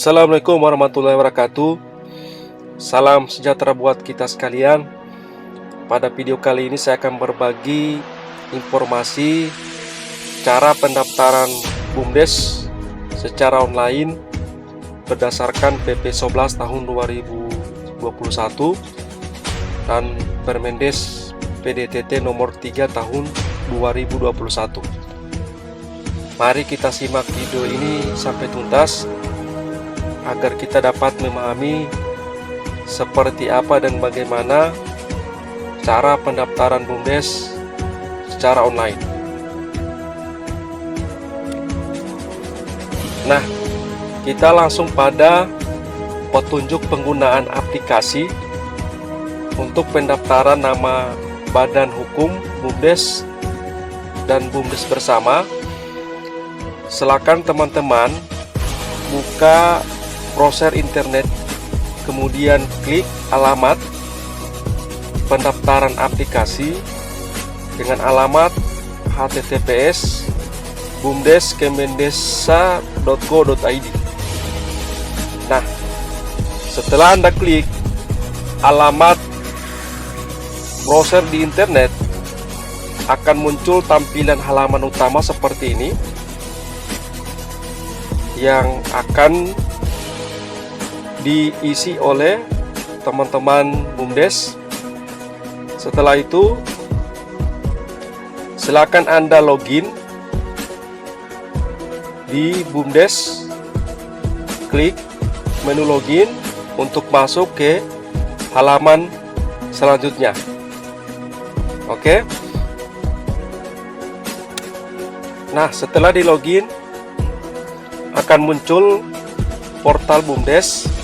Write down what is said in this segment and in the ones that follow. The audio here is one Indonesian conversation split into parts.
Assalamualaikum warahmatullahi wabarakatuh. Salam sejahtera buat kita sekalian. Pada video kali ini saya akan berbagi informasi cara pendaftaran BUMDes secara online berdasarkan PP 11 tahun 2021 dan Permendes PDTT nomor 3 tahun 2021. Mari kita simak video ini sampai tuntas agar kita dapat memahami seperti apa dan bagaimana cara pendaftaran BUMDes secara online. Nah, kita langsung pada petunjuk penggunaan aplikasi untuk pendaftaran nama Badan Hukum BUMDes dan BUMDes bersama. Silakan teman-teman buka browser internet, kemudian klik alamat pendaftaran aplikasi dengan alamat https://bumdes.kemendesa.go.id. Nah, setelah Anda klik alamat browser di internet, akan muncul tampilan halaman utama seperti ini yang akan diisi oleh teman-teman BUMDes. Setelah itu, silakan Anda login di BUMDes, klik menu login untuk masuk ke halaman selanjutnya. Oke. Nah, setelah di login akan muncul portal BUMDes.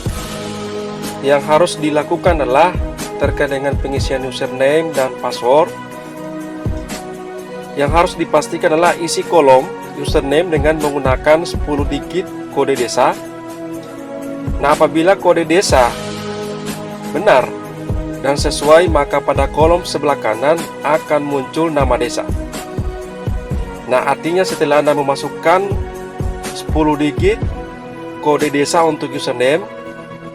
Yang harus dilakukan adalah terkait dengan pengisian username dan password. Yang harus dipastikan adalah isi kolom username dengan menggunakan 10 digit kode desa. Nah, apabila kode desa benar dan sesuai, maka pada kolom sebelah kanan akan muncul nama desa. Nah, artinya setelah Anda memasukkan 10 digit kode desa untuk username,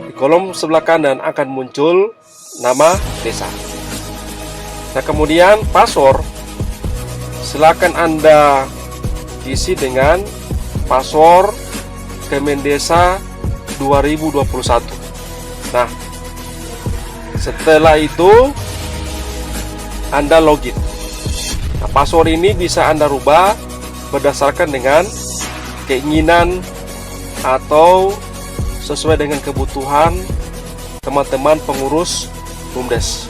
di kolom sebelah kanan akan muncul nama desa. Nah, kemudian password, silakan Anda isi dengan password Kemendesa 2021. Nah, setelah itu Anda login. Nah, password ini bisa Anda rubah berdasarkan dengan keinginan atau sesuai dengan kebutuhan teman-teman pengurus BUMDes.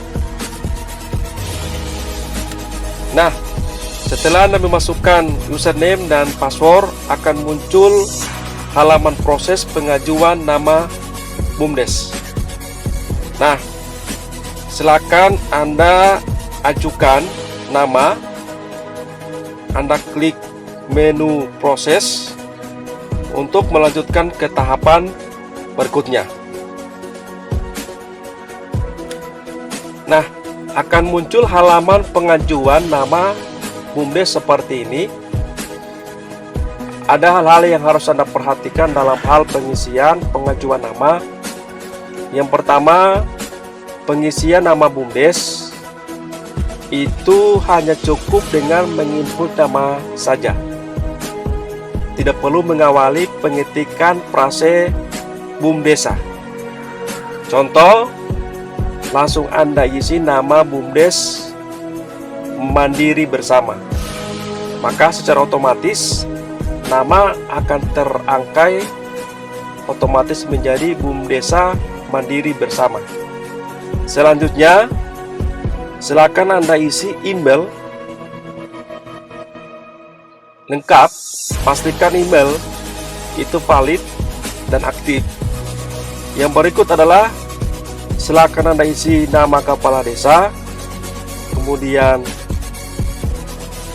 Nah, setelah Anda memasukkan username dan password, akan muncul halaman proses pengajuan nama BUMDes. Nah, silakan Anda ajukan nama. Anda klik menu proses untuk melanjutkan ke tahapan berikutnya. Nah, akan muncul halaman pengajuan nama BUMDes seperti ini. Ada hal-hal yang harus Anda perhatikan dalam hal pengisian pengajuan nama. Yang pertama, pengisian nama BUMDes itu hanya cukup dengan menginput nama saja. Tidak perlu mengawali pengetikan frase BUMDesa. Contoh, langsung Anda isi nama BUMDes Mandiri Bersama. Maka secara otomatis nama akan terangkai otomatis menjadi BUMDesa Mandiri Bersama. Selanjutnya, silakan Anda isi email lengkap. Pastikan email itu valid dan aktif. Yang berikut adalah silakan Anda isi nama kepala desa, kemudian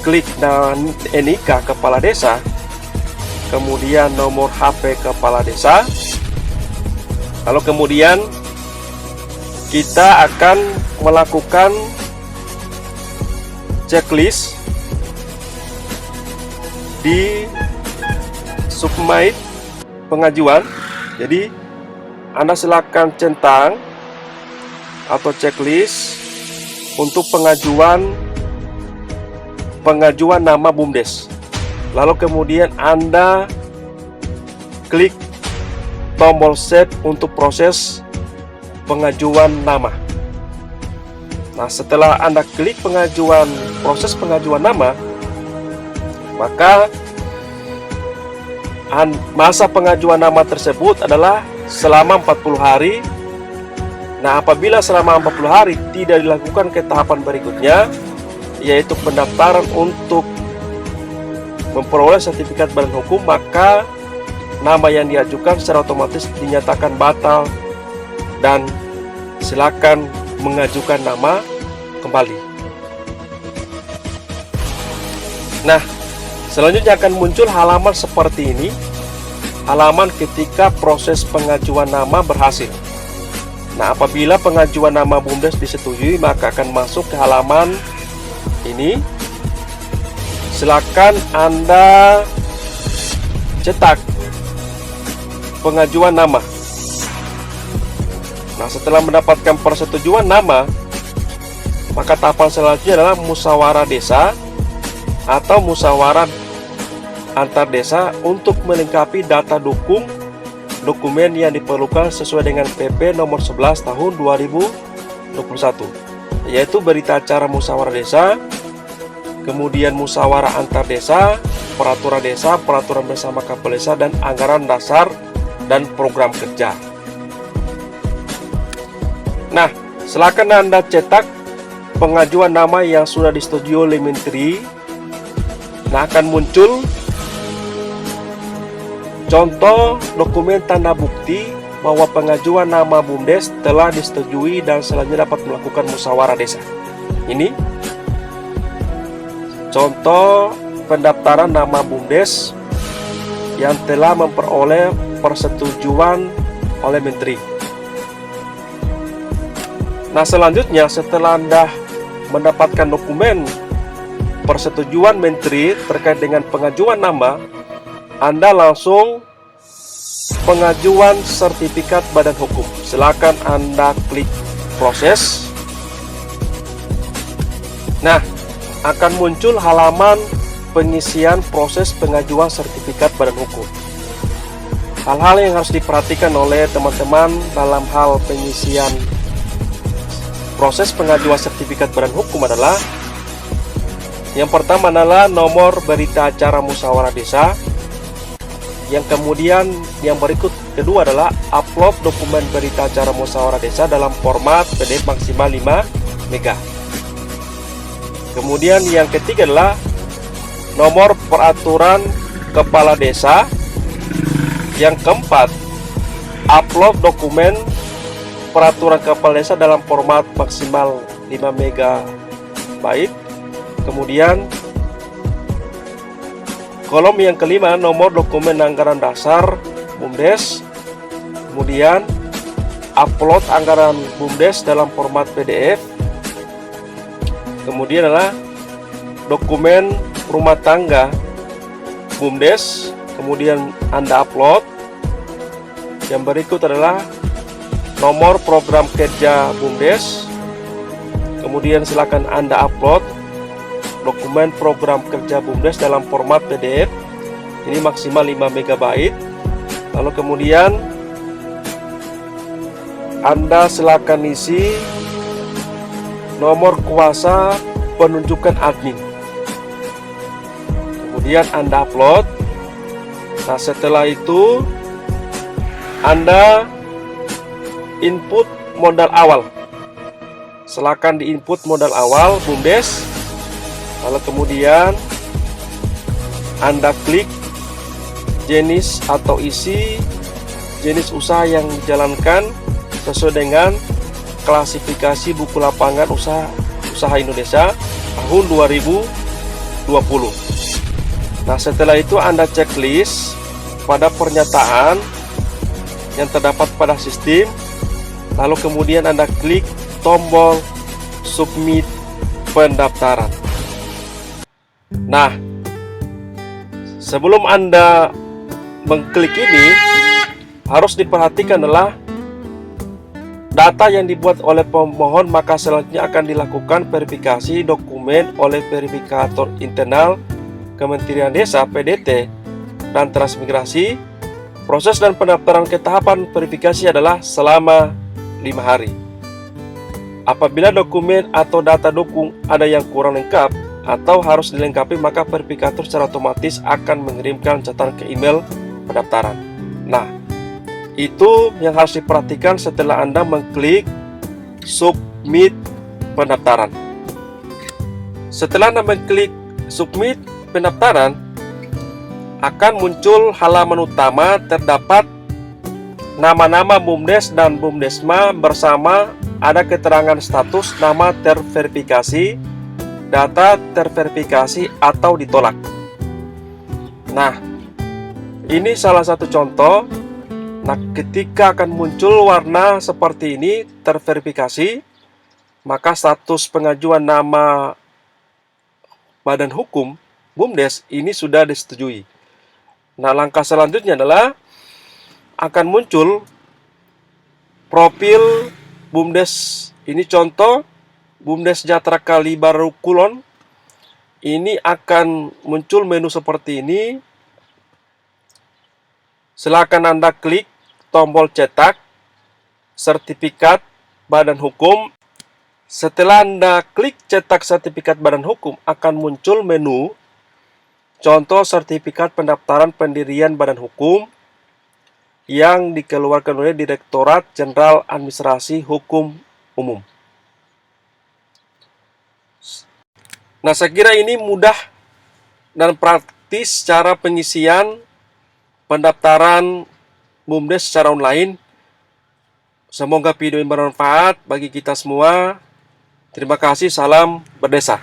klik NIK kepala desa, kemudian nomor HP kepala desa. Lalu kemudian kita akan melakukan checklist di submit pengajuan. Jadi Anda silakan centang atau checklist untuk pengajuan nama BUMDes. Lalu kemudian Anda klik tombol save untuk proses pengajuan nama. Nah, setelah Anda klik proses pengajuan nama, maka masa pengajuan nama tersebut adalah selama 40 hari. Nah, apabila selama 40 hari tidak dilakukan ke tahapan berikutnya, yaitu pendaftaran untuk memperoleh sertifikat badan hukum, maka nama yang diajukan secara otomatis dinyatakan batal dan silakan mengajukan nama kembali. Nah, selanjutnya akan muncul halaman seperti ini, halaman ketika proses pengajuan nama berhasil. Nah, apabila pengajuan nama BUMDes disetujui, maka akan masuk ke halaman ini. Silakan Anda cetak pengajuan nama. Nah, setelah mendapatkan persetujuan nama, maka tahapan selanjutnya adalah musyawarah desa atau musyawarah antar desa untuk melengkapi data dokumen yang diperlukan sesuai dengan PP nomor 11 tahun 2021, yaitu berita acara musyawarah desa, kemudian musyawarah antar desa, peraturan bersama Kepala Desa, dan anggaran dasar dan program kerja. Nah, silakan Anda cetak pengajuan nama yang sudah disetujui oleh Menteri. Nah, akan muncul contoh dokumen tanda bukti bahwa pengajuan nama BUMDes telah disetujui dan selanjutnya dapat melakukan musyawarah desa. Ini contoh pendaftaran nama BUMDes yang telah memperoleh persetujuan oleh Menteri. Nah, selanjutnya setelah Anda mendapatkan dokumen persetujuan Menteri terkait dengan pengajuan nama, Anda langsung pengajuan sertifikat badan hukum. Silakan Anda klik proses. Nah, akan muncul halaman pengisian proses pengajuan sertifikat badan hukum. Hal-hal yang harus diperhatikan oleh teman-teman dalam hal pengisian proses pengajuan sertifikat badan hukum adalah, yang pertama adalah nomor berita acara musyawarah desa. Yang kemudian yang berikut kedua adalah upload dokumen berita acara musyawarah desa dalam format PDF maksimal 5 MB. Kemudian yang ketiga adalah nomor peraturan kepala desa. Yang keempat, upload dokumen peraturan kepala desa dalam format maksimal 5 MB. Kemudian kolom yang kelima, nomor dokumen anggaran dasar BUMDes. Kemudian upload anggaran BUMDes dalam format PDF. Kemudian adalah dokumen rumah tangga BUMDes, kemudian Anda upload. Yang berikut adalah nomor program kerja BUMDes. Kemudian silakan Anda upload dokumen program kerja BUMDes dalam format PDF. Ini maksimal 5 MB. Lalu kemudian Anda silakan isi nomor kuasa penunjukan admin. Kemudian Anda upload. Nah, setelah itu Anda input modal awal. Silakan diinput modal awal BUMDes. Lalu kemudian Anda klik jenis atau isi jenis usaha yang dijalankan sesuai dengan klasifikasi buku lapangan usaha Indonesia tahun 2020. Nah, setelah itu Anda checklist pada pernyataan yang terdapat pada sistem. Lalu kemudian Anda klik tombol submit pendaftaran. Nah, sebelum Anda mengklik ini, harus diperhatikan adalah data yang dibuat oleh pemohon, maka selanjutnya akan dilakukan verifikasi dokumen oleh verifikator internal Kementerian Desa (PDT) dan Transmigrasi. Proses dan pendaftaran ke tahapan verifikasi adalah selama 5 hari. Apabila dokumen atau data dukung ada yang kurang lengkap atau harus dilengkapi, maka verifikator secara otomatis akan mengirimkan catatan ke email pendaftaran. Nah, itu yang harus diperhatikan setelah Anda mengklik submit pendaftaran. Setelah Anda mengklik submit pendaftaran, akan muncul halaman utama, terdapat nama-nama BUMDes dan BUMDesma bersama ada keterangan status, nama terverifikasi, data terverifikasi atau ditolak. Nah, ini salah satu contoh. Nah, ketika akan muncul warna seperti ini, terverifikasi, maka status pengajuan nama badan hukum BUMDes ini sudah disetujui. Nah, langkah selanjutnya adalah akan muncul profil BUMDes. Ini contoh BUMDes Sejahtera Kali Baru Kulon. Ini akan muncul menu seperti ini. Silakan Anda klik tombol cetak sertifikat badan hukum. Setelah Anda klik cetak sertifikat badan hukum, akan muncul menu contoh sertifikat pendaftaran pendirian badan hukum yang dikeluarkan oleh Direktorat Jenderal Administrasi Hukum Umum. Nah, saya kira ini mudah dan praktis cara pengisian pendaftaran BUMDes secara online. Semoga video ini bermanfaat bagi kita semua. Terima kasih, salam berdesa.